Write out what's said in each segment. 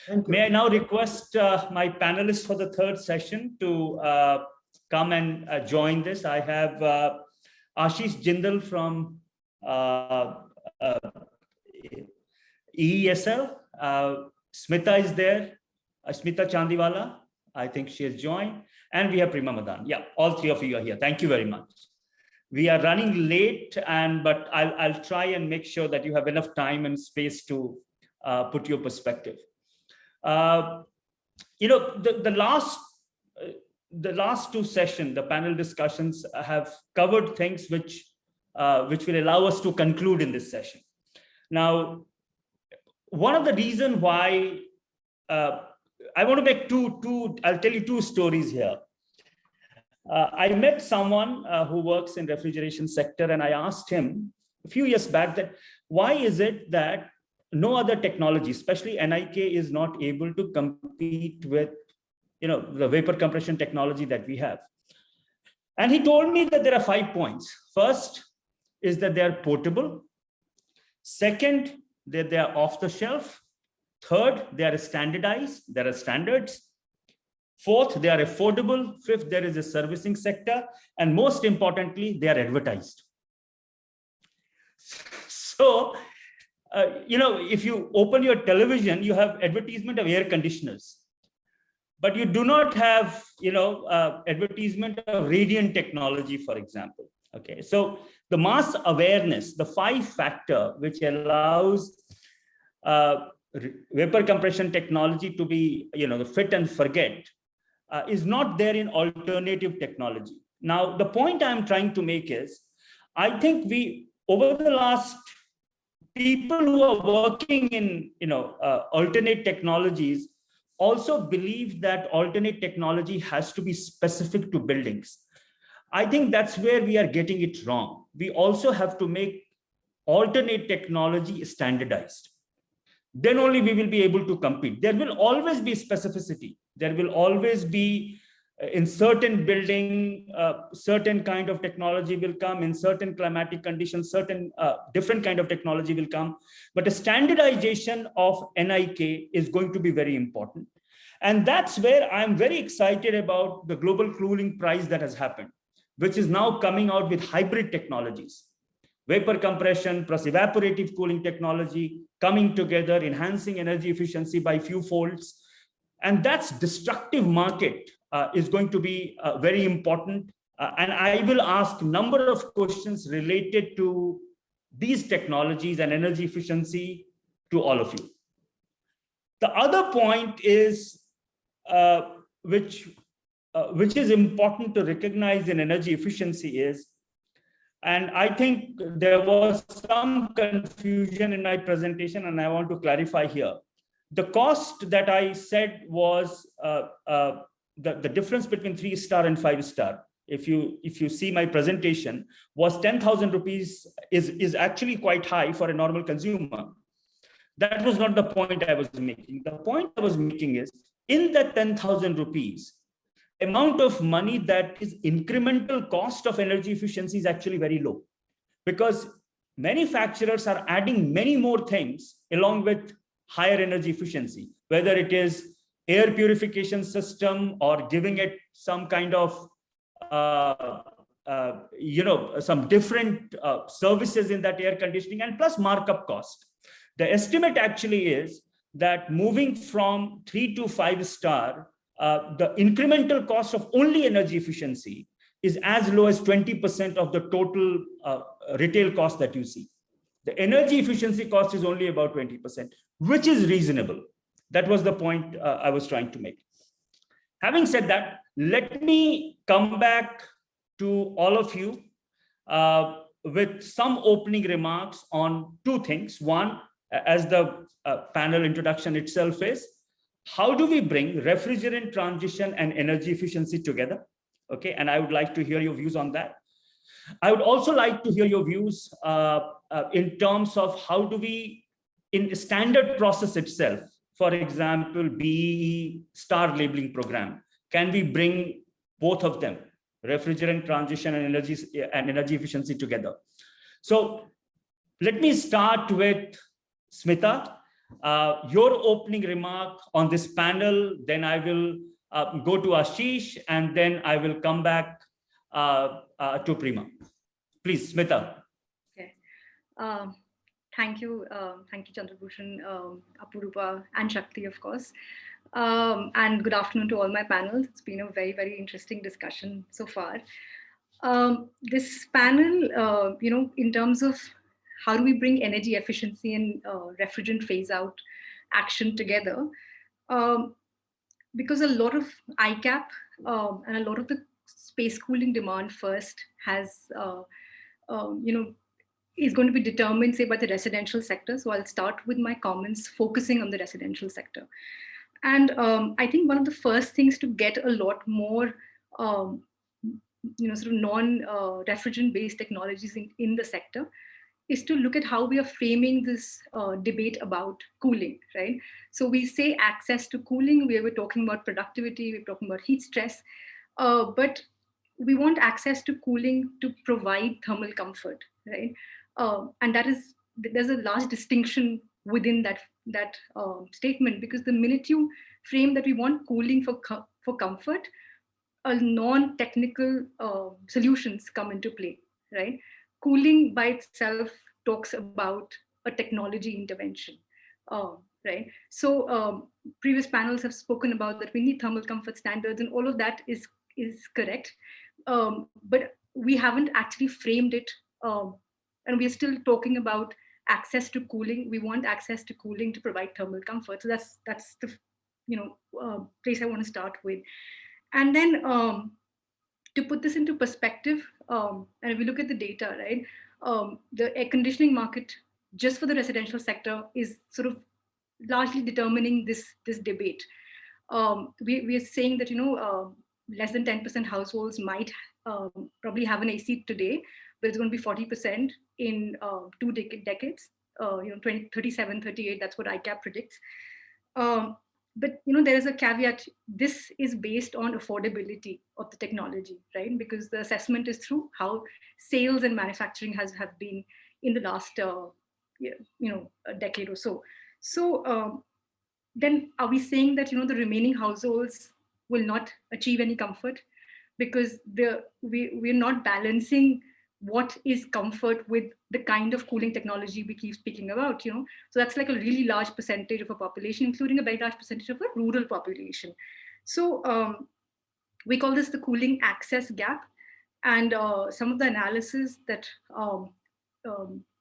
Thank you. May I now request my panelists for the third session to come and join this. I have Ashish Jindal from EESL. Smita is there. Smita Chandiwala, I think she has joined. And we have Prima Madan. Yeah, all three of you are here. Thank you very much. We are running late, but I'll try and make sure that you have enough time and space to put your perspective. The last two sessions, the panel discussions have covered things which will allow us to conclude in this session. Now, one of the reasons why I want to make I'll tell you two stories here. I met someone who works in refrigeration sector, and I asked him a few years back that why is it that no other technology, especially NIK, is not able to compete with the vapor compression technology that we have. And he told me that there are 5 points. First is that they are portable. Second, that they are off the shelf. Third, they are standardized. There are standards. Fourth, they are affordable. Fifth, there is a servicing sector. And most importantly, they are advertised. So, if you open your television, you have advertisement of air conditioners, but you do not have, advertisement of radiant technology, for example. Okay, so the mass awareness, the 5-factor which allows vapor compression technology to be, the fit and forget, is not there in alternative technology. Now, the point I'm trying to make is, I think over the last, people who are working in, alternate technologies also believe that alternate technology has to be specific to buildings. I think that's where we are getting it wrong. We also have to make alternate technology standardized. Then only we will be able to compete. There will always be specificity. There will always be, in certain building, certain kind of technology will come, in certain climatic conditions, certain different kind of technology will come. But a standardization of NIK is going to be very important. And that's where I'm very excited about the Global Cooling Prize that has happened, which is now coming out with hybrid technologies. Vapor compression plus evaporative cooling technology coming together, enhancing energy efficiency by few folds. And that's destructive market is going to be very important. And I will ask a number of questions related to these technologies and energy efficiency to all of you. The other point is, which is important to recognize in energy efficiency is, and I think there was some confusion in my presentation, and I want to clarify here. The cost that I said was the difference between 3-star and 5-star. If you see my presentation, was 10,000 rupees is actually quite high for a normal consumer. That was not the point I was making. The point I was making is, in that 10,000 rupees, amount of money that is incremental cost of energy efficiency is actually very low, because manufacturers are adding many more things along with higher energy efficiency, whether it is air purification system or giving it some kind of some different services in that air conditioning, and plus markup cost. The estimate actually is that moving from 3 to 5-star, the incremental cost of only energy efficiency is as low as 20% of the total retail cost that you see. The energy efficiency cost is only about 20%, which is reasonable. That was the point I was trying to make. Having said that, let me come back to all of you with some opening remarks on two things. One, as the panel introduction itself is, how do we bring refrigerant transition and energy efficiency together? Okay, and I would like to hear your views on that. I would also like to hear your views in terms of how do we, in standard process itself, for example, BEE star labeling program, can we bring both of them, refrigerant transition and energy efficiency together? So let me start with Smita. your opening remark on this panel, then I will go to Ashish, and then I will come back to Prima. Please, Smita. Okay. Thank you, Chandrabhushan, Apurupa, and Shakti, of course. And good afternoon to all my panels. It's been a very, very interesting discussion so far. This panel, in terms of how do we bring energy efficiency and refrigerant phase out action together, because a lot of ICAP and a lot of the space cooling demand first has, is going to be determined, say, by the residential sector. So I'll start with my comments focusing on the residential sector. And I think one of the first things to get a lot more, sort of non-refrigerant based technologies in the sector is to look at how we are framing this debate about cooling, right? So we say access to cooling, we're talking about productivity, we're talking about heat stress, but we want access to cooling to provide thermal comfort, right? And there's a large distinction within that statement, because the minute you frame that we want cooling for comfort, a non-technical solutions come into play, right? Cooling by itself talks about a technology intervention, right? So previous panels have spoken about that we need thermal comfort standards, and all of that is correct, but we haven't actually framed it, and we're still talking about access to cooling. We want access to cooling to provide thermal comfort. So that's the place I want to start with. And then to put this into perspective, and if we look at the data, right, the air conditioning market just for the residential sector is sort of largely determining this debate. We are saying that less than 10% households might probably have an AC today, but it's going to be 40% in 2 decades. 2037, 38. That's what ICAP predicts. But there is a caveat. This is based on affordability of the technology, right? Because the assessment is through how sales and manufacturing have been in the last a decade or so. So then are we saying that the remaining households will not achieve any comfort, because we're not balancing what is comfort with the kind of cooling technology we keep speaking about, so that's like a really large percentage of a population, including a very large percentage of a rural population. So we call this the cooling access gap. And some of the analysis that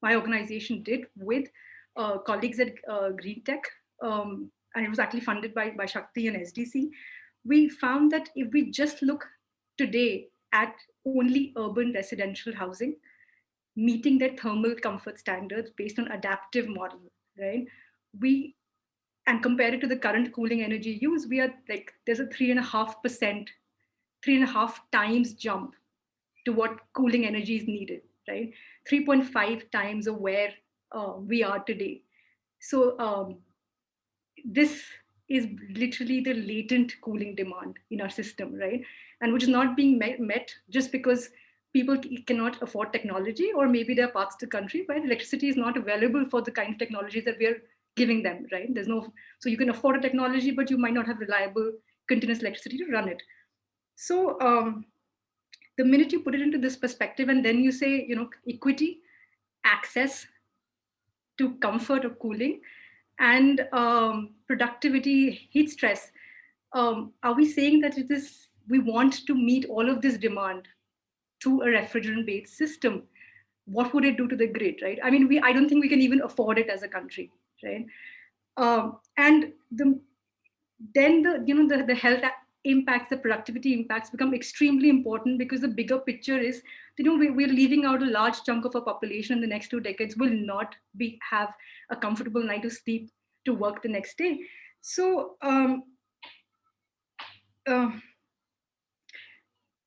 my organization did with colleagues at Green Tech, and it was actually funded by Shakti and SDC, we found that if we just look today at only urban residential housing, meeting their thermal comfort standards based on adaptive model, right? And compare it to the current cooling energy use, we are like, there's a 3.5%, 3.5 times jump to what cooling energy is needed, right? 3.5 times of where we are today. So this is literally the latent cooling demand in our system, right? And which is not being met just because people cannot afford technology, or maybe there are parts of the country where electricity is not available for the kind of technologies that we are giving them, right? So you can afford a technology, but you might not have reliable continuous electricity to run it. So the minute you put it into this perspective, and then you say, equity, access to comfort of cooling, and productivity, heat stress, are we saying that we want to meet all of this demand through a refrigerant-based system? What would it do to the grid, right? I mean, I don't think we can even afford it as a country, right? And then the health impacts, the productivity impacts become extremely important, because the bigger picture is, we're leaving out a large chunk of our population in the next 2 decades will not have a comfortable night of sleep to work the next day. So,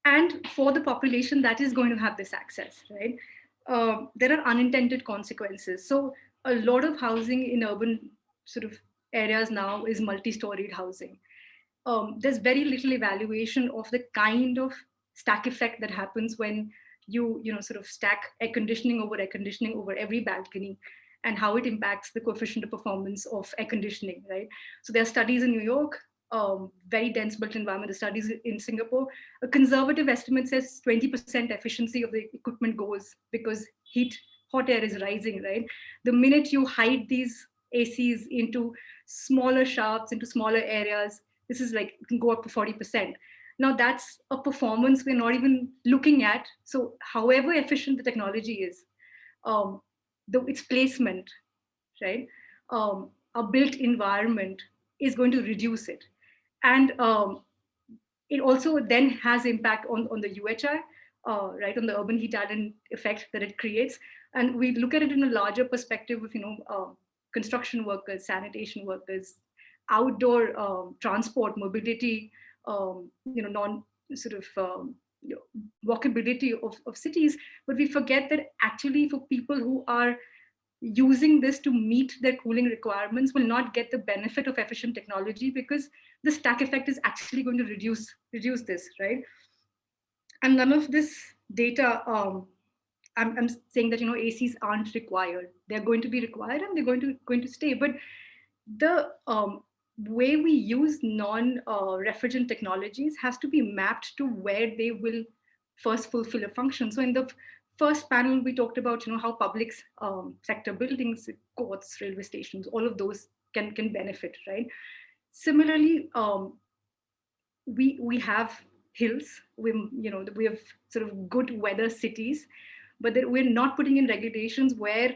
and for the population that is going to have this access, right? There are unintended consequences. So a lot of housing in urban sort of areas now is multi-storied housing. There's very little evaluation of the kind of stack effect that happens when you sort of stack air conditioning over every balcony. and how it impacts the coefficient of performance of air conditioning, right? So there are studies in New York, very dense built environment, the studies in Singapore. A conservative estimate says 20% efficiency of the equipment goes because hot air is rising, right? The minute you hide these ACs into smaller shafts, into smaller areas, this is like, it can go up to 40%. Now that's a performance we're not even looking at. So however efficient the technology is, its placement, right? A built environment is going to reduce it. And it also then has impact on the UHI, right, on the urban heat island effect that it creates. And we look at it in a larger perspective of, construction workers, sanitation workers, outdoor transport, mobility, non sort of walkability of cities. But we forget that actually for people who are using this to meet their cooling requirements will not get the benefit of efficient technology, because the stack effect is actually going to reduce this, right? And none of this data, I'm saying that ACs aren't required. They're going to be required and they're going to stay. But the way we use non-refrigerant technologies has to be mapped to where they will first fulfill a function. So in the first panel, we talked about how public sector buildings, courts, railway stations, all of those can benefit, right? Similarly, we have hills, we have sort of good weather cities, but that we're not putting in regulations where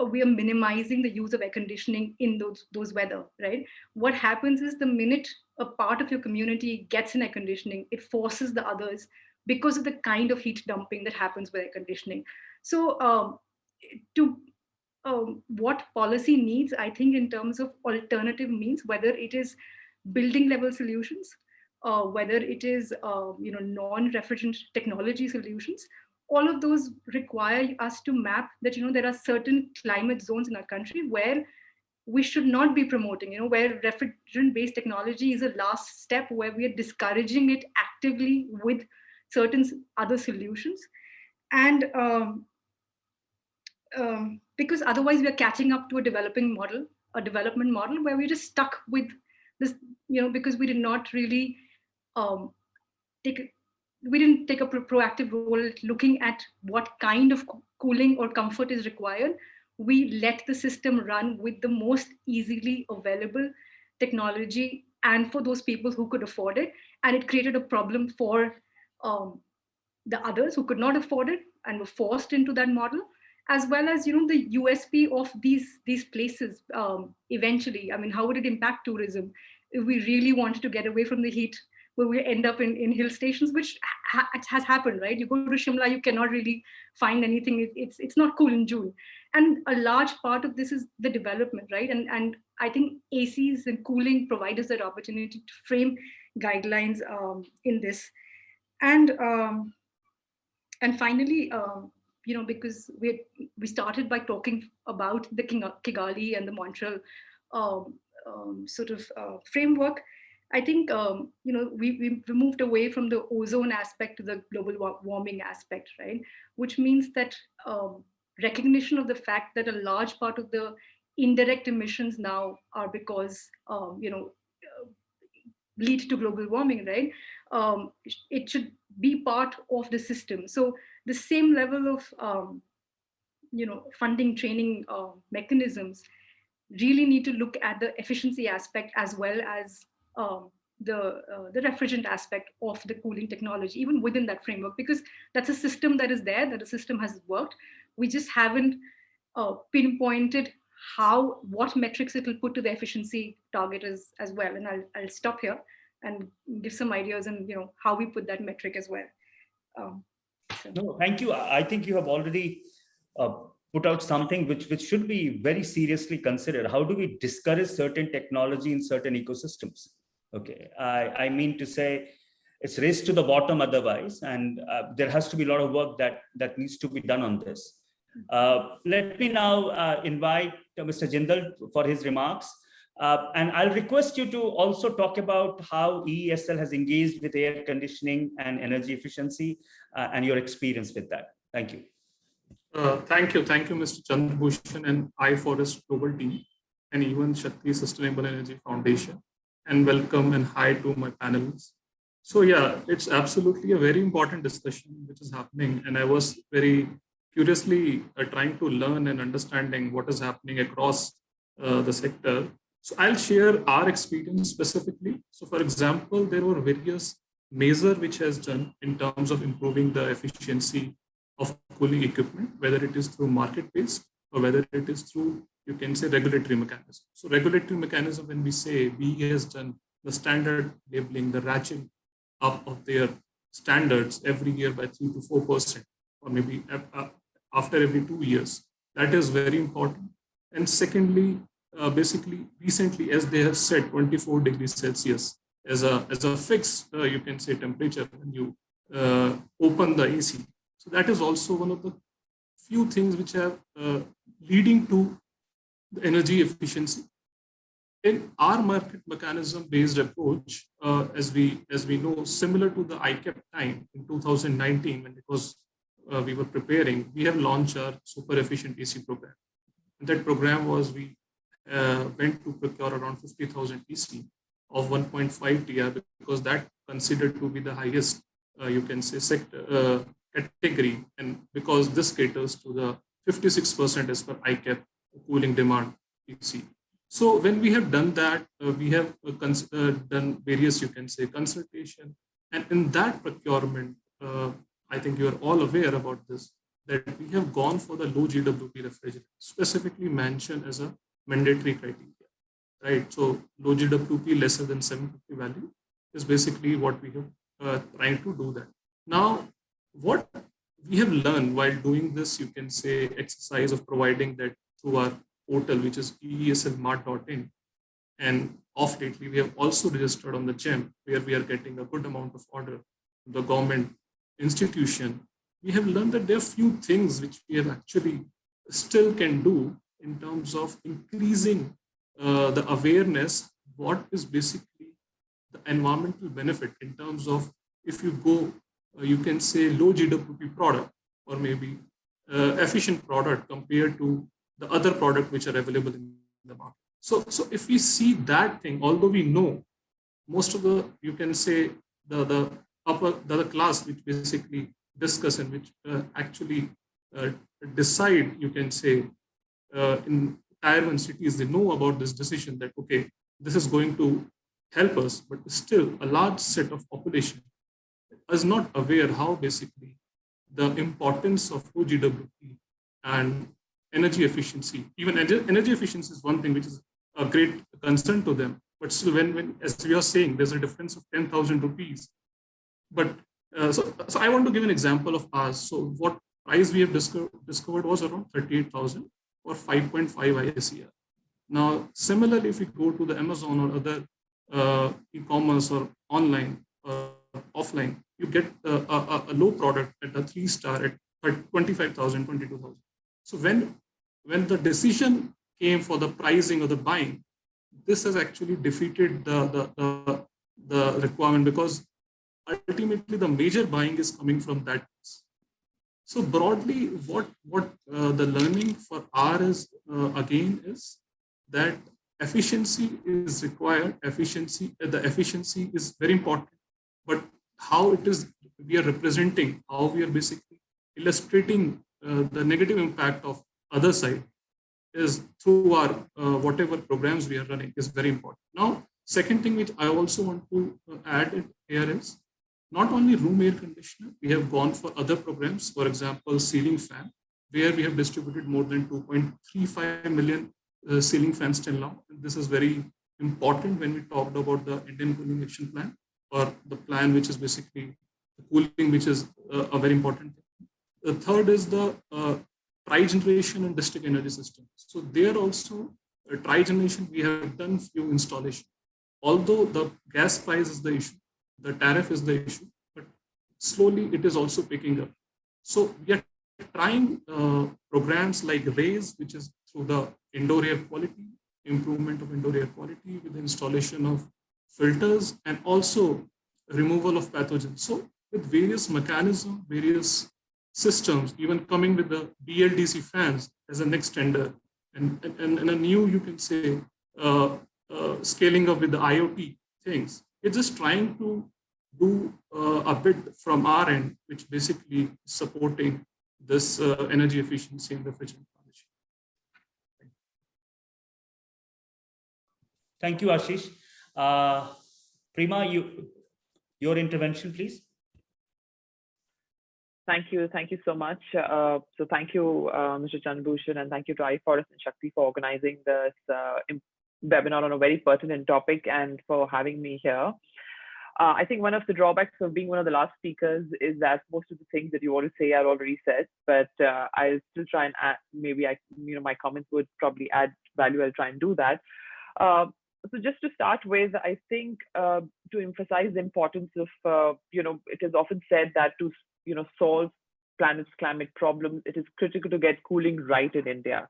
we are minimizing the use of air conditioning in those weather, right? What happens is the minute a part of your community gets an air conditioning, it forces the others because of the kind of heat dumping that happens with air conditioning. So what policy needs, I think, in terms of alternative means, whether it is building level solutions, whether it is non-refrigerant technology solutions, all of those require us to map that there are certain climate zones in our country where we should not be promoting, where refrigerant-based technology is a last step, where we are discouraging it actively with certain other solutions. And because otherwise we are catching up to a development model where we're just stuck with this, because we did not really we didn't take a proactive role looking at what kind of cooling or comfort is required. We let the system run with the most easily available technology and for those people who could afford it. And it created a problem for the others who could not afford it and were forced into that model, as well as the USP of these places. Eventually, I mean, how would it impact tourism if we really wanted to get away from the heat, where we end up in hill stations, which has happened, right? You go to Shimla, you cannot really find anything. It's not cool in June. And a large part of this is the development, right? And I think ACs and cooling provide us that opportunity to frame guidelines in this. And finally, because we started by talking about the Kigali and the Montreal framework, I think we moved away from the ozone aspect to the global warming aspect, right? Which means that recognition of the fact that a large part of the indirect emissions now are because lead to global warming, right? It should be part of the system. So the same level of funding, training mechanisms really need to look at the efficiency aspect as well as the refrigerant aspect of the cooling technology, even within that framework, because that's a system that is there, that the system has worked. We just haven't pinpointed what metrics it will put to the efficiency target as well. And I'll stop here and give some ideas on how we put that metric as well. No, thank you. I think you have already put out something which should be very seriously considered. How do we discourage certain technology in certain ecosystems? Okay, I mean to say it's race to the bottom otherwise, and there has to be a lot of work that needs to be done on this. Let me now invite Mr. Jindal for his remarks. And I'll request you to also talk about how EESL has engaged with air conditioning and energy efficiency and your experience with that. Thank you. Thank you, Mr. Chandrabhushan and iForest Global Team, and even Shakti Sustainable Energy Foundation. And welcome and hi to my panelists. So yeah, it's absolutely a very important discussion which is happening, and I was very curiously trying to learn and understanding what is happening across the sector. So I'll share our experience specifically. So for example, there were various measures which has done in terms of improving the efficiency of cooling equipment, whether it is through market-based or whether it is through, you can say, regulatory mechanism. So regulatory mechanism, when we say BE has done the standard labeling, the ratcheting up of their standards every year by 3 to 4%, or maybe after every 2 years. That is very important. And secondly, basically, recently, as they have said, 24 degrees Celsius as a fixed, you can say, temperature when you open the AC. So that is also one of the few things which are leading to the energy efficiency. In our market mechanism based approach, as we know, similar to the ICAP time in 2019, when it was we were preparing, we have launched our super efficient AC program. And that program was we went to procure around 50,000 AC of 1.5 TR because that considered to be the highest, you can say, sector category, and because this caters to the 56% as per ICAP cooling demand AC. So when we have done that, we have done various, you can say, consultation, and in that procurement, I think you are all aware about this, that we have gone for the low GWP refrigerant, specifically mentioned as a mandatory criteria, right? So low GWP lesser than 750 value is basically what we have trying to do that. Now, what we have learned while doing this, you can say, exercise of providing that through our portal, which is eeslmart.in. And off lately, we have also registered on the GEM, where we are getting a good amount of order from the government institution. We have learned that there are few things which we have actually still can do in terms of increasing the awareness, what is basically the environmental benefit in terms of if you go, you can say, low GWP product or maybe efficient product compared to the other product which are available in the market. So if we see that thing, although we know most of the, you can say, the upper class which basically discuss and which actually decide, you can say, in tier 1 cities, they know about this decision that, okay, this is going to help us, but still a large set of population is not aware how basically the importance of low GWP and energy efficiency. Even energy efficiency is one thing which is a great concern to them, but still when as we are saying, there's a difference of 10,000 rupees. But so I want to give an example of ours. So what price we have discovered was around 38,000 or 5.5 ISCR. Now, similarly, if we go to the Amazon or other e-commerce or online or offline, you get a low product at a 3-star at 25,000, 22,000. So when the decision came for the pricing or the buying, this has actually defeated the requirement, because ultimately the major buying is coming from that. So broadly, what the learning for R is again is that efficiency is required. The efficiency is very important, but how it is we are representing, how we are basically illustrating the negative impact of other side is through our whatever programs we are running is very important. Now, second thing which I also want to add here is not only room air conditioner, we have gone for other programs, for example, ceiling fan, where we have distributed more than 2.35 million ceiling fans till now. And this is very important when we talked about the Indian Cooling Action Plan, or the plan which is basically the cooling, which is a very important thing. The third is the tri-generation and district energy system. So there also, tri-generation, we have done few installation. Although the gas price is the issue, the tariff is the issue, but slowly it is also picking up. So we are trying programs like RAISE, which is through the indoor air quality, improvement of indoor air quality with the installation of filters and also removal of pathogens. So with various mechanisms, various systems, even coming with the BLDC fans as a next tender, and a new, you can say, scaling up with the IoT things. We're just trying to do a bit from our end, which basically supporting this energy efficiency and refrigerant transition. Thank you, Ashish. Prima, your intervention, please. Thank you so much. So thank you, Mr. Chandbhushan, and thank you to iForest and Shakti for organizing this webinar on a very pertinent topic and for having me here. I think one of the drawbacks of being one of the last speakers is that most of the things that you want to say are already said, but I'll still try and add, maybe my comments would probably add value. I'll try and do that. So just to start with, I think to emphasize the importance of, it is often said that to solve planet's climate problems, it is critical to get cooling right in India.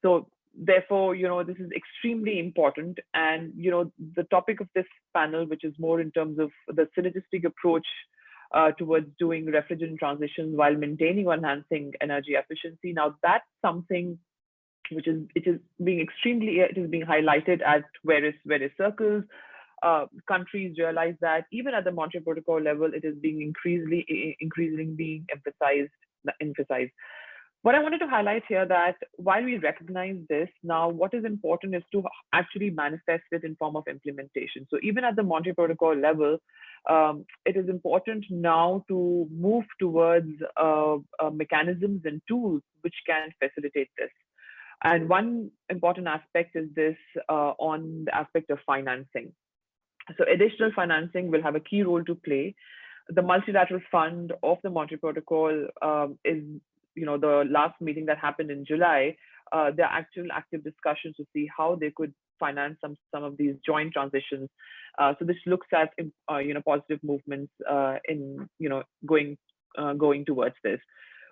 So therefore, this is extremely important. And, the topic of this panel, which is more in terms of the synergistic approach towards doing refrigerant transitions while maintaining or enhancing energy efficiency. Now, that's something which is being highlighted at various circles. Countries realize that even at the Montreal Protocol level, it is being increasingly being emphasized. What I wanted to highlight here that while we recognize this, now what is important is to actually manifest it in form of implementation. So even at the Montreal Protocol level, it is important now to move towards mechanisms and tools which can facilitate this. And one important aspect is this on the aspect of financing. So additional financing will have a key role to play. The multilateral fund of the Montreal Protocol is, the last meeting that happened in July. There are actual active discussions to see how they could finance some of these joint transitions. So this looks at positive movements in going towards this.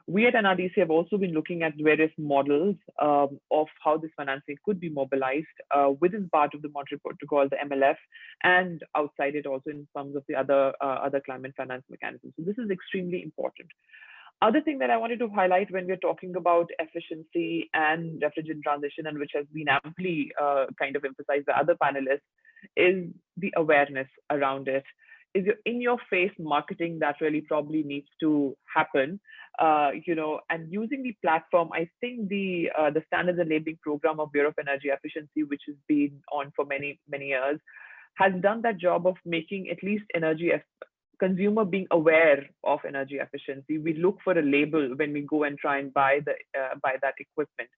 We at NRDC have also been looking at various models of how this financing could be mobilized within part of the Montreal Protocol, the MLF, and outside it also in terms of the other climate finance mechanisms. So this is extremely important. Other thing that I wanted to highlight when we're talking about efficiency and refrigerant transition, and which has been amply kind of emphasized by other panelists, is the awareness around it. Is in your face marketing that really probably needs to happen, and using the platform. I think the standards and labeling program of Bureau of Energy Efficiency, which has been on for many years, has done that job of making at least consumer being aware of energy efficiency. We look for a label when we go and try and buy that equipment.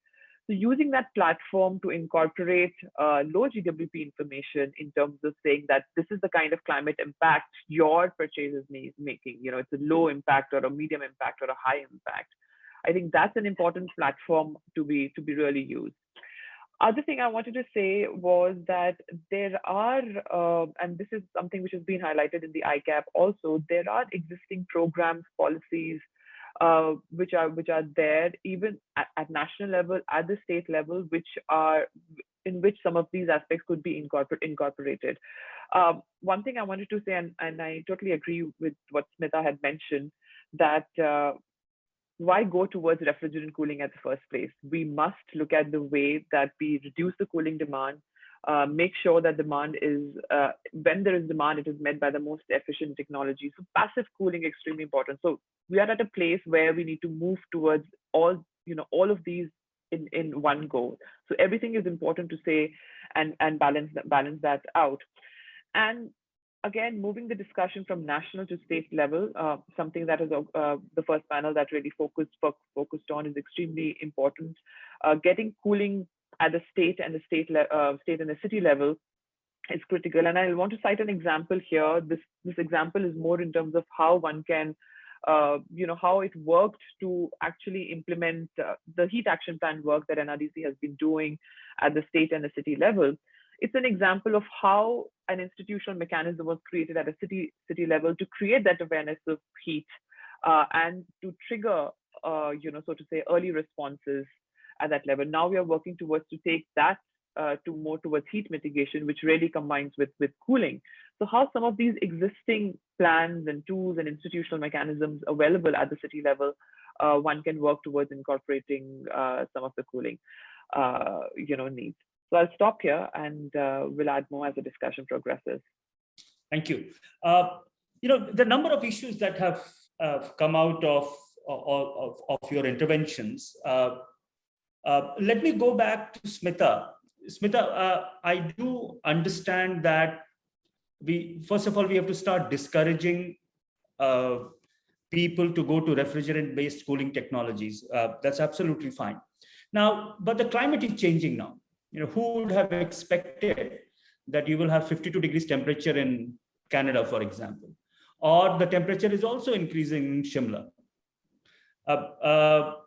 So using that platform to incorporate low GWP information in terms of saying that this is the kind of climate impact your purchase is making, it's a low impact or a medium impact or a high impact. I think that's an important platform to be really used. Other thing I wanted to say was that there are, and this is something which has been highlighted in the ICAP also, there are existing programs, policies, which are there even at national level, at the state level, in which some of these aspects could be incorporated. One thing I wanted to say, and I totally agree with what Smita had mentioned, that why go towards refrigerant cooling at the first place? We must look at the way that we reduce the cooling demand, make sure that demand is, when there is demand, it is met by the most efficient technology. So passive cooling is extremely important. So we are at a place where we need to move towards all of these in one go. So everything is important to say and balance that out. And again, moving the discussion from national to state level, something that is the first panel that really focused on is extremely important. Getting cooling at the state and the city level is critical. And I want to cite an example here. This example is more in terms of how one can, how it worked to actually implement the heat action plan work that NRDC has been doing at the state and the city level. It's an example of how an institutional mechanism was created at a city level to create that awareness of heat and to trigger, so to say, early responses at that level. Now we are working towards to take that to more towards heat mitigation, which really combines with cooling. So how some of these existing plans and tools and institutional mechanisms available at the city level one can work towards incorporating some of the cooling needs. So I'll stop here and we'll add more as the discussion progresses. Thank you. The number of issues that have come out of your interventions. Let me go back to Smita. Smita, I do understand that first of all, we have to start discouraging people to go to refrigerant-based cooling technologies. That's absolutely fine. Now, but the climate is changing now. Who would have expected that you will have 52 degrees temperature in Canada, for example, or the temperature is also increasing in Shimla.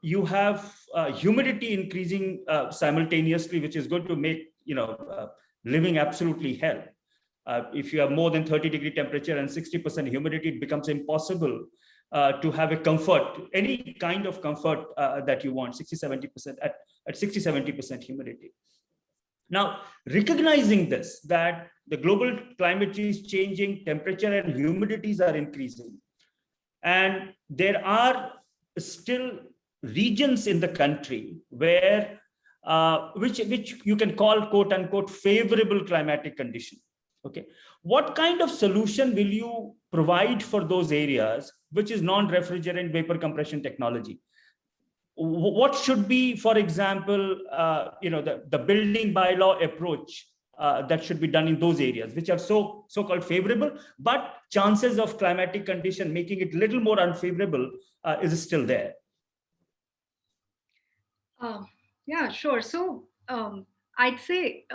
You have humidity increasing simultaneously, which is going to make living absolutely hell. If you have more than 30-degree temperature and 60% humidity, it becomes impossible to have a comfort, any kind of comfort that you want, 60-70% at 60-70% humidity. Now, recognizing this, that the global climate is changing, temperature and humidities are increasing, and there are still regions in the country where which you can call quote unquote favorable climatic condition. Okay, what kind of solution will you provide for those areas which is non-refrigerant vapor compression technology? What should be, for example, the building bylaw approach that should be done in those areas which are so-called favorable, but chances of climatic condition making it little more unfavorable is still there? Yeah, sure. So I'd say,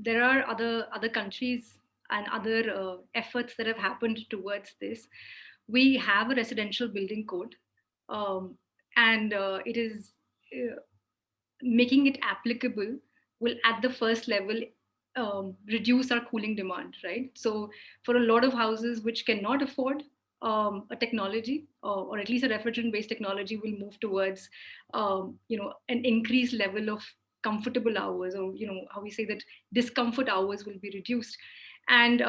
there are other countries and other efforts that have happened towards this. We have a residential building code, and it is making it applicable will at the first level reduce our cooling demand, right? So for a lot of houses which cannot afford a technology, or at least a refrigerant-based technology, will move towards an increased level of comfortable hours, or how we say that discomfort hours will be reduced. And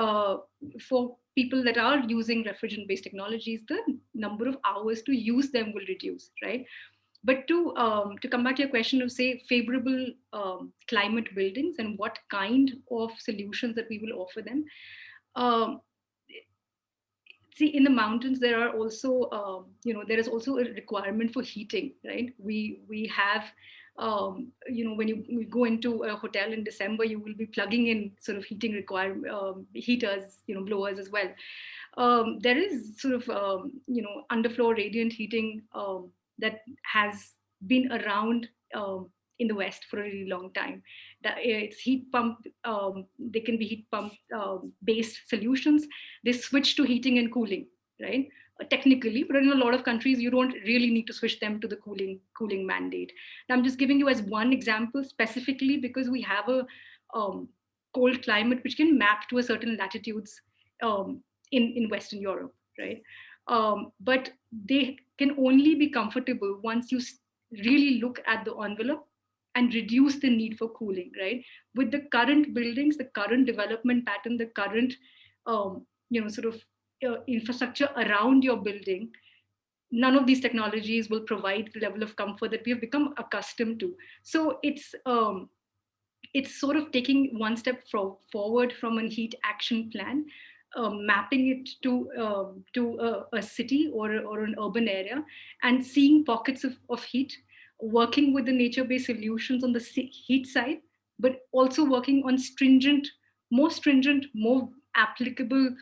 for people that are using refrigerant-based technologies, the number of hours to use them will reduce, right? But to come back to your question of, say, favorable climate buildings and what kind of solutions that we will offer them. See, in the mountains, there are also, there is also a requirement for heating, right? We have, when you go into a hotel in December, you will be plugging in sort of heating heaters, blowers as well. There is sort of, underfloor radiant heating that has been around in the West for a really long time. It's heat pump, they can be heat pump based solutions. They switch to heating and cooling, right? Technically, but in a lot of countries, you don't really need to switch them to the cooling mandate. Now, I'm just giving you as one example specifically because we have a cold climate which can map to a certain latitudes in Western Europe, right? But they can only be comfortable once you really look at the envelope and reduce the need for cooling, right? With the current buildings, the current development pattern, the current, infrastructure around your building, none of these technologies will provide the level of comfort that we have become accustomed to. So it's sort of taking one step forward from a heat action plan, mapping it to a city or an urban area, and seeing pockets of heat, working with the nature-based solutions on the heat side, but also working on more stringent, more applicable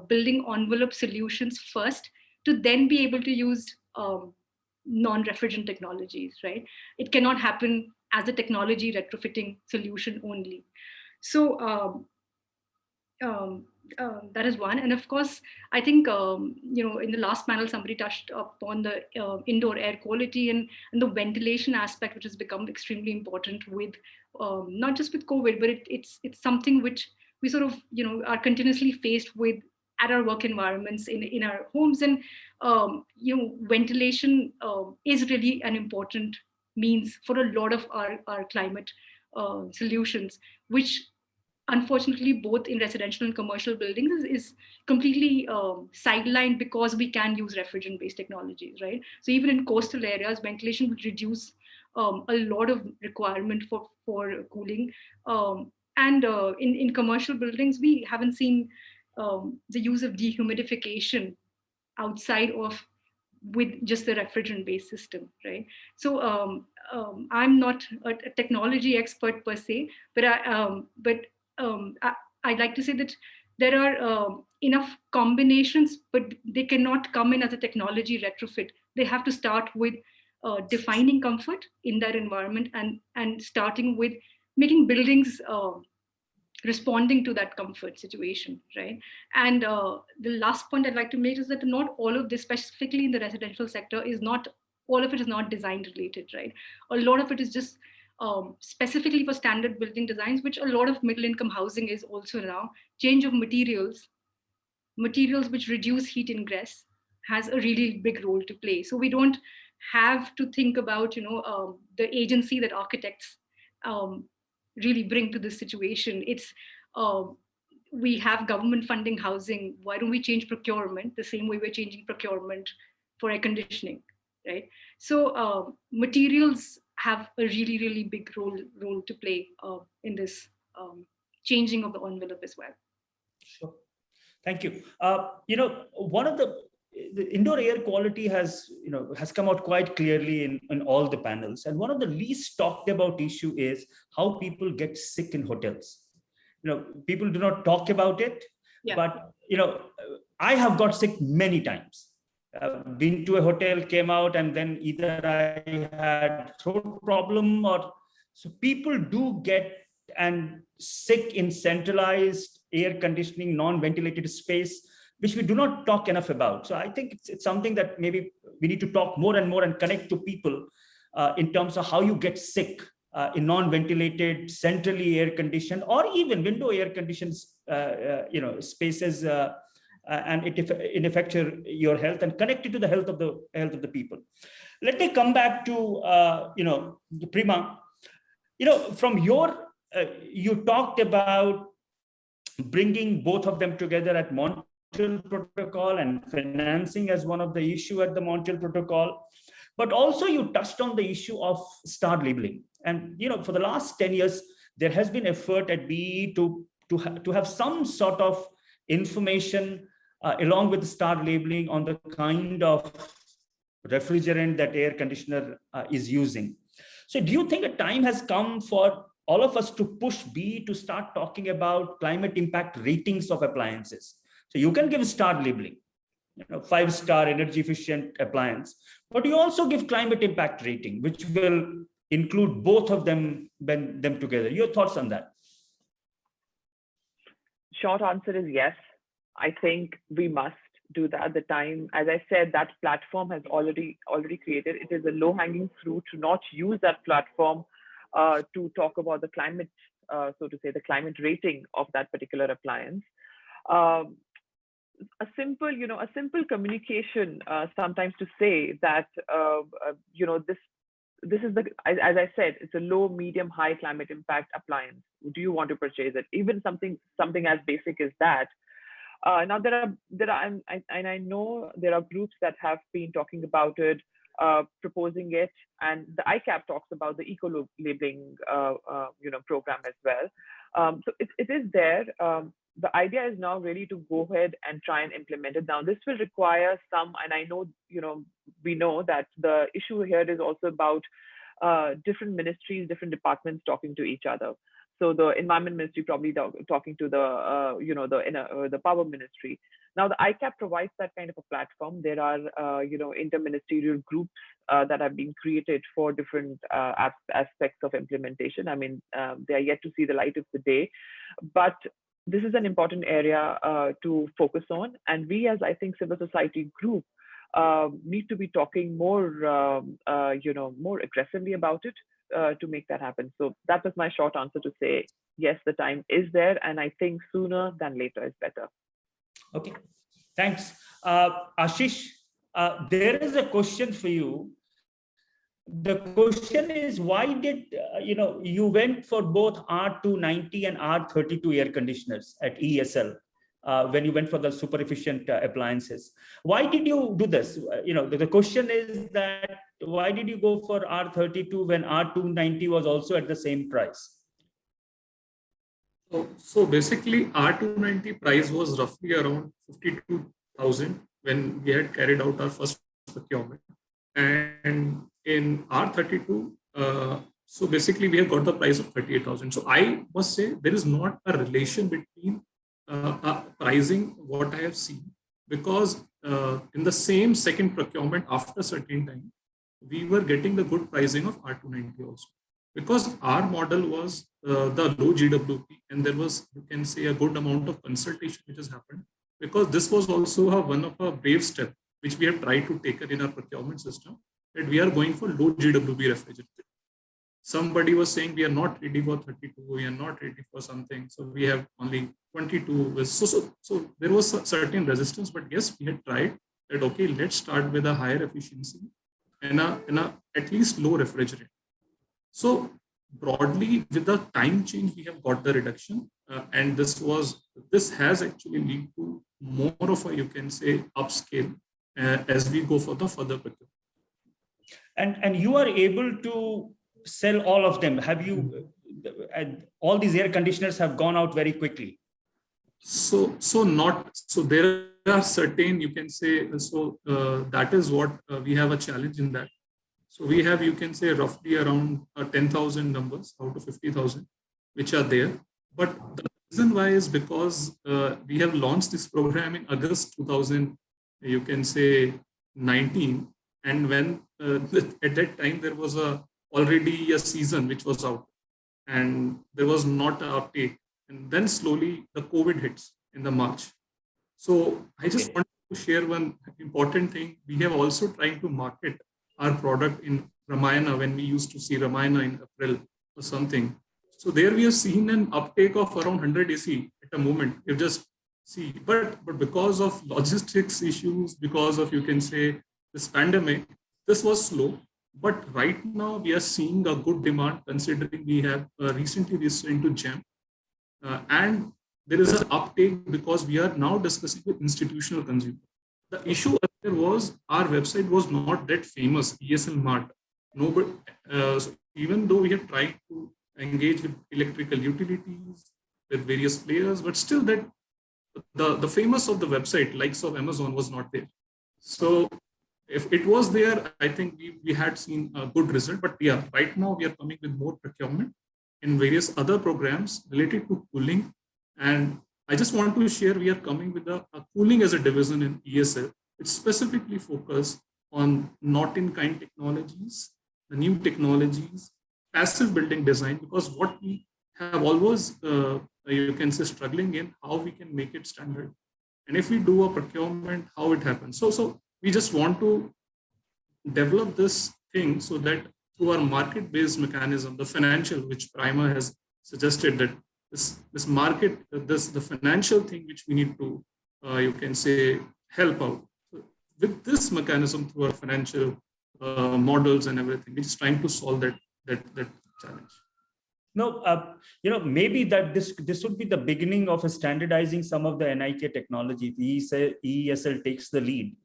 building envelope solutions first, to then be able to use non-refrigerant technologies, right? It cannot happen as a technology retrofitting solution only. So that is one. And of course, I think, in the last panel, somebody touched upon the indoor air quality and the ventilation aspect, which has become extremely important with, not just with COVID, but it's something which we sort of, are continuously faced with at our work environments in our homes. And, ventilation is really an important means for a lot of our climate solutions, which unfortunately, both in residential and commercial buildings is completely sidelined because we can use refrigerant-based technologies, right? So even in coastal areas, ventilation will reduce a lot of requirement for cooling. And in commercial buildings, we haven't seen the use of dehumidification outside of with just the refrigerant based system, right? So I'm not a technology expert per se, but I'd like to say that there are enough combinations, but they cannot come in as a technology retrofit. They have to start with defining comfort in that environment, and starting with making buildings responding to that comfort situation, right? And the last point I'd like to make is that not all of this, specifically in the residential sector, is not all of it is not design related, right? A lot of it is just specifically for standard building designs, which a lot of middle income housing is also now. Change of materials which reduce heat ingress has a really big role to play. So we don't have to think about the agency that architects um, really bring to this situation. It's we have government funding housing. Why don't we change procurement the same way we're changing procurement for air conditioning, right? So materials have a really big role to play in this changing of the envelope as well. Sure. Thank you. One of the indoor air quality has come out quite clearly in all the panels. And one of the least talked about issue is how people get sick in hotels. People do not talk about it, Yeah. but I have got sick many times. Been to a hotel, came out, and then either I had throat problem, or so people do get and sick in centralized air conditioning, non-ventilated space, which we do not talk enough about. So I think it's something that maybe we need to talk more and more and connect to people in terms of how you get sick in non-ventilated, centrally air conditioned, or even window air conditioned spaces, and it affects your health and connect it to the health of the people. Let me come back to Prima. From your you talked about bringing both of them together at Montreal Protocol and financing as one of the issue at the Montreal Protocol, but also you touched on the issue of star labeling. And for the last 10 years, there has been effort at BEE to have some sort of information along with the star labeling on the kind of refrigerant that air conditioner is using. So do you think a time has come for all of us to push BEE to start talking about climate impact ratings of appliances? So you can give star labeling, 5-star energy efficient appliance, but you also give climate impact rating, which will include both of them together. Your thoughts on that? Short answer is yes. I think we must do that. The time, as I said, that platform has already created. It is a low-hanging fruit to not use that platform to talk about the climate, so to say, the climate rating of that particular appliance. A simple communication sometimes to say that this is as I said, it's a low, medium, high climate impact appliance. Do you want to purchase it? Even something as basic as that. Now there are and I know there are groups that have been talking about it, proposing it, and the ICAP talks about the eco labeling program as well. So it is there. The idea is now really to go ahead and try and implement it. Now this will require some, and I know we know that the issue here is also about different ministries, different departments talking to each other. So the Environment Ministry probably talking to the Power Ministry. Now the ICAP provides that kind of a platform. There are interministerial groups that have been created for different aspects of implementation. I mean, they are yet to see the light of the day, but this is an important area to focus on. And we, as I think civil society group, need to be talking more, more aggressively about it to make that happen. So that was my short answer to say, yes, the time is there. And I think sooner than later is better. Okay, thanks. Ashish, there is a question for you. the question is, why did you went for both R290 and R32 air conditioners at ESL when you went for the super efficient appliances? Why did you do this? The question is that why did you go for R32 when R290 was also at the same price? So basically, R290 price was roughly around 52,000 when we had carried out our first procurement. And in R32, so basically we have got the price of 38,000. So I must say there is not a relation between pricing what I have seen, because in the same second procurement after a certain time, we were getting the good pricing of R290 also. Because our model was the low GWP, and there was, you can say, a good amount of consultation which has happened, because this was also one of our brave steps which we have tried to take in our procurement system, that we are going for low GWP refrigerant. Somebody was saying we are not ready for 32, we are not ready for something, so we have only 22. So there was a certain resistance, but yes, we had tried that, okay, let's start with a higher efficiency and a at least low refrigerant. So broadly, with the time change, we have got the reduction, and this has actually led to more of a, you can say, upscale as we go for the further procurement. And you are able to sell all of them. Have you? All these air conditioners have gone out very quickly. So there are certain, you can say, that is what we have a challenge in that. So we have, you can say, roughly around 10,000 numbers out of 50,000, which are there. But the reason why is because we have launched this program in August 2000, you can say 19. And when at that time, there was already a season which was out, and there was not an uptake. And then slowly the COVID hits in the March. So I just want to share one important thing. We have also tried to market our product in Ramayana when we used to see Ramayana in April or something. So there we have seen an uptake of around 100 AC at a moment. You just see, but because of logistics issues, because of, you can say, this pandemic, this was slow. But right now we are seeing a good demand, considering we have recently reached into GEM. And there is an uptake because we are now discussing with institutional consumers. The issue there was our website was not that famous, ESL Mart. Nobody, even though we have tried to engage with electrical utilities, with various players, but still that the famous of the website, likes of Amazon, was not there. So if it was there, I think we had seen a good result. But yeah, right now we are coming with more procurement in various other programs related to cooling. And I just want to share, we are coming with a cooling as a division in ESL. It's specifically focused on not-in-kind technologies, the new technologies, passive building design, because what we have always, you can say, struggling in, how we can make it standard. And if we do a procurement, how it happens. So we just want to develop this thing so that through our market-based mechanism, the financial, which Prima has suggested, that this market, the financial thing which we need to, you can say, help out. So with this mechanism through our financial models and everything, we're just trying to solve that challenge. No, maybe that this would be the beginning of a standardizing some of the NIK technology. ESL takes the lead.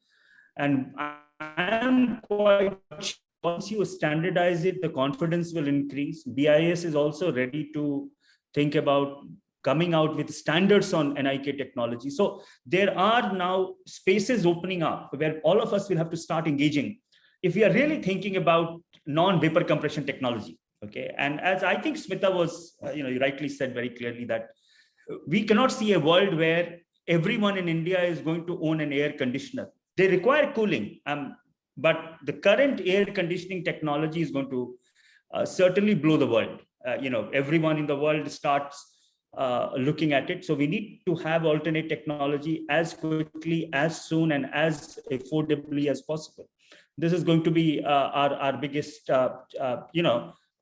And I am quite sure once you standardize it, the confidence will increase. BIS is also ready to think about coming out with standards on NIK technology. So there are now spaces opening up where all of us will have to start engaging if we are really thinking about non-vapor compression technology. Okay, and as I think Smita was, you rightly said very clearly that we cannot see a world where everyone in India is going to own an air conditioner. They require cooling, but the current air conditioning technology is going to certainly blow the world. Everyone in the world starts looking at it. So we need to have alternate technology as quickly, as soon, and as affordably as possible. This is going to be our biggest,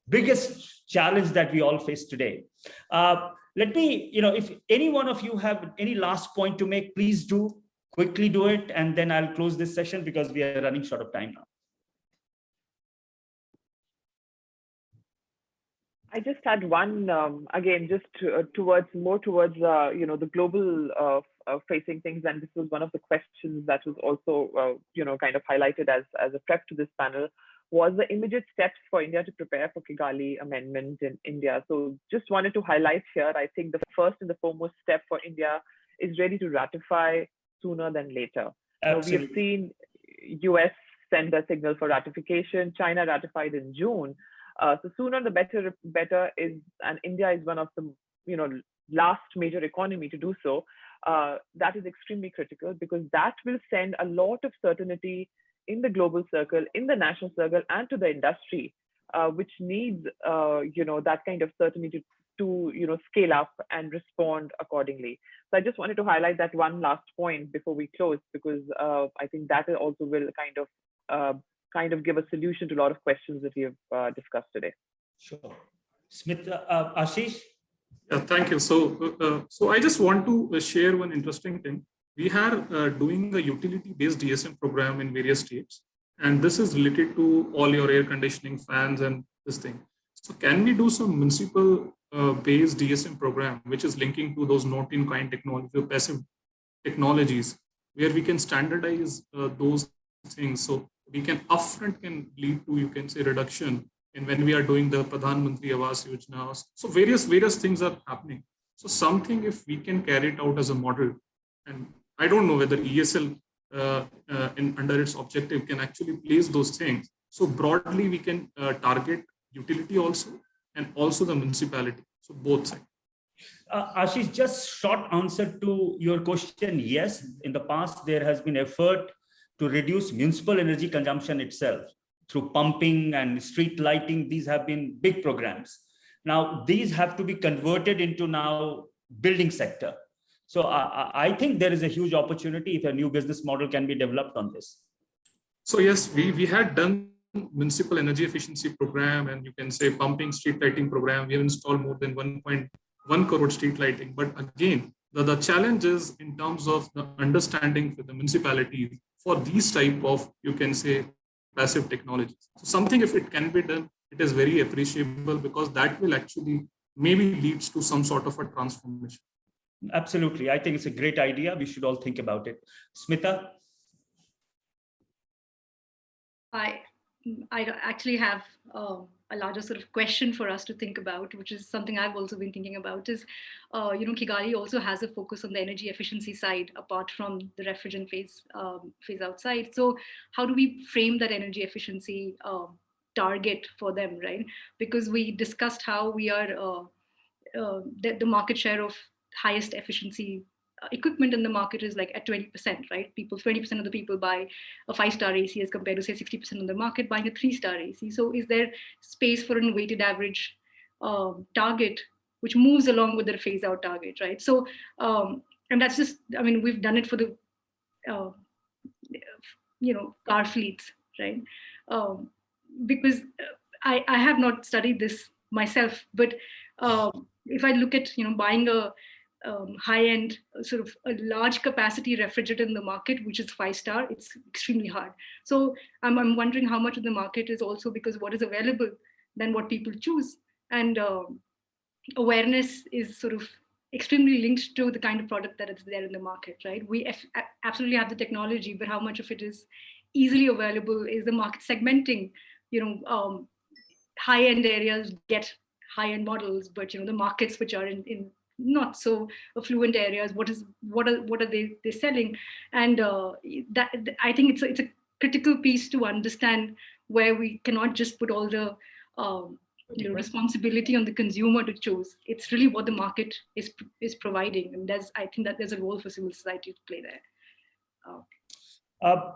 biggest challenge that we all face today. Let me, if any one of you have any last point to make, please do quickly do it. And then I'll close this session because we are running short of time now. I just had one again, just towards the global facing things, and this was one of the questions that was also kind of highlighted as a prep to this panel, was the immediate steps for India to prepare for Kigali Amendment in India. So just wanted to highlight here, I think the first and the foremost step for India is ready to ratify sooner than later. We have seen US send a signal for ratification. China ratified in June. So sooner the better is, and India is one of the last major economy to do so. That is extremely critical, because that will send a lot of certainty in the global circle, in the national circle, and to the industry, which needs that kind of certainty to scale up and respond accordingly. So I just wanted to highlight that one last point before we close, because I think that also will kind of give a solution to a lot of questions that we have discussed today. Sure. Smita, Ashish? Thank you. So I just want to share one interesting thing. We are doing a utility-based DSM program in various states, and this is related to all your air conditioning, fans, and this thing. So can we do some municipal-based DSM program, which is linking to those not-in-kind technology, or passive technologies, where we can standardize those things, so we can upfront can lead to, you can say, reduction in when we are doing the Pradhan Mantri Awas Yojana. So various things are happening. So something, if we can carry it out as a model, and I don't know whether ESL under its objective can actually place those things. So broadly, we can target utility also, and also the municipality. So both sides. Ashish, just short answer to your question. Yes, in the past, there has been effort to reduce municipal energy consumption itself through pumping and street lighting. These have been big programs. Now, these have to be converted into now building sector. So I think there is a huge opportunity if a new business model can be developed on this. So yes, we had done municipal energy efficiency program, and you can say pumping, street lighting program. We have installed more than 1.1 crore street lighting. But again, the challenge is in terms of the understanding for the municipalities for these type of, you can say, passive technologies. So something, if it can be done, it is very appreciable, because that will actually maybe leads to some sort of a transformation. Absolutely. I think it's a great idea. We should all think about it. Smita? I actually have a larger sort of question for us to think about, which is something I've also been thinking about, is, Kigali also has a focus on the energy efficiency side, apart from the refrigerant phase out side. So how do we frame that energy efficiency target for them, right? Because we discussed how we are, the market share of highest efficiency equipment in the market is like at 20%, right? 20% of the people buy a 5-star AC as compared to say 60% of the market buying a 3-star AC. So is there space for a weighted average target which moves along with the phase out target, right? So, and that's just, I mean, we've done it for the, car fleets, right? Because I have not studied this myself, but if I look at, buying a high-end sort of a large capacity refrigerator in the market, which is 5-star, it's extremely hard. So I'm wondering how much of the market is also because what is available than what people choose. And awareness is sort of extremely linked to the kind of product that is there in the market, right? We absolutely have the technology, but how much of it is easily available? Is the market segmenting? High-end areas get high-end models, but the markets which are in not so affluent areas, what are they selling? And that, I think it's a critical piece to understand, where we cannot just put all the responsibility on the consumer to choose. It's really what the market is providing, and I think that there's a role for civil society to play there.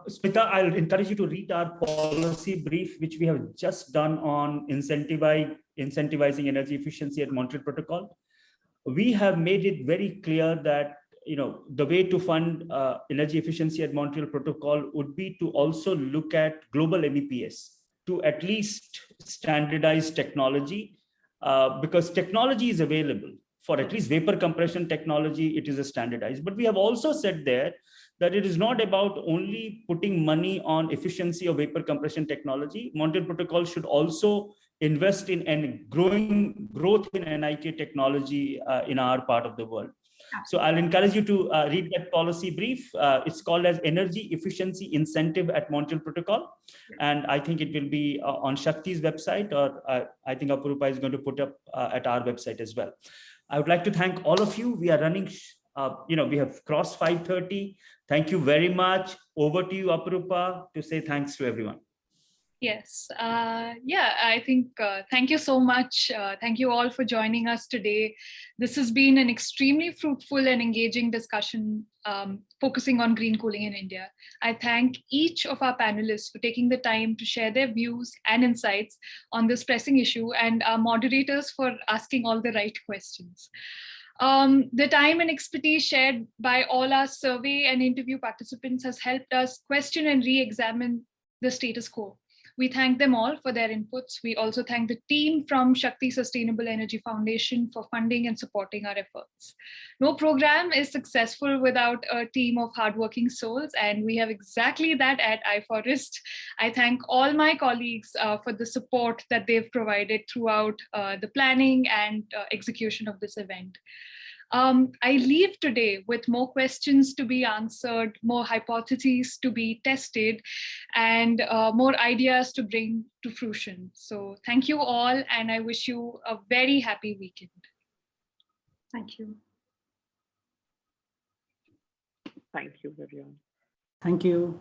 Smita, I'll encourage you to read our policy brief, which we have just done on incentivizing energy efficiency at Montreal Protocol. We have made it very clear that the way to fund energy efficiency at Montreal Protocol would be to also look at global MEPS to at least standardize technology, because technology is available for at least vapor compression technology. It is a standardized, but we have also said there that it is not about only putting money on efficiency of vapor compression technology. Montreal Protocol should also invest in and growth in NIK technology in our part of the world. So I'll encourage you to read that policy brief. It's called as Energy Efficiency Incentive at Montreal Protocol. And I think it will be on Shakti's website, or I think Aparupa is going to put up at our website as well. I would like to thank all of you. We are running, we have crossed 5:30. Thank you very much. Over to you, Aparupa, to say thanks to everyone. Yes. I think thank you so much. Thank you all for joining us today. This has been an extremely fruitful and engaging discussion focusing on green cooling in India. I thank each of our panelists for taking the time to share their views and insights on this pressing issue, and our moderators for asking all the right questions. The time and expertise shared by all our survey and interview participants has helped us question and re-examine the status quo. We thank them all for their inputs. We also thank the team from Shakti Sustainable Energy Foundation for funding and supporting our efforts. No program is successful without a team of hardworking souls, and we have exactly that at iForest. I thank all my colleagues for the support that they've provided throughout the planning and execution of this event. I leave today with more questions to be answered, more hypotheses to be tested, and more ideas to bring to fruition. So thank you all, and I wish you a very happy weekend. Thank you. Thank you, everyone. Thank you.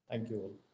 Thank you all.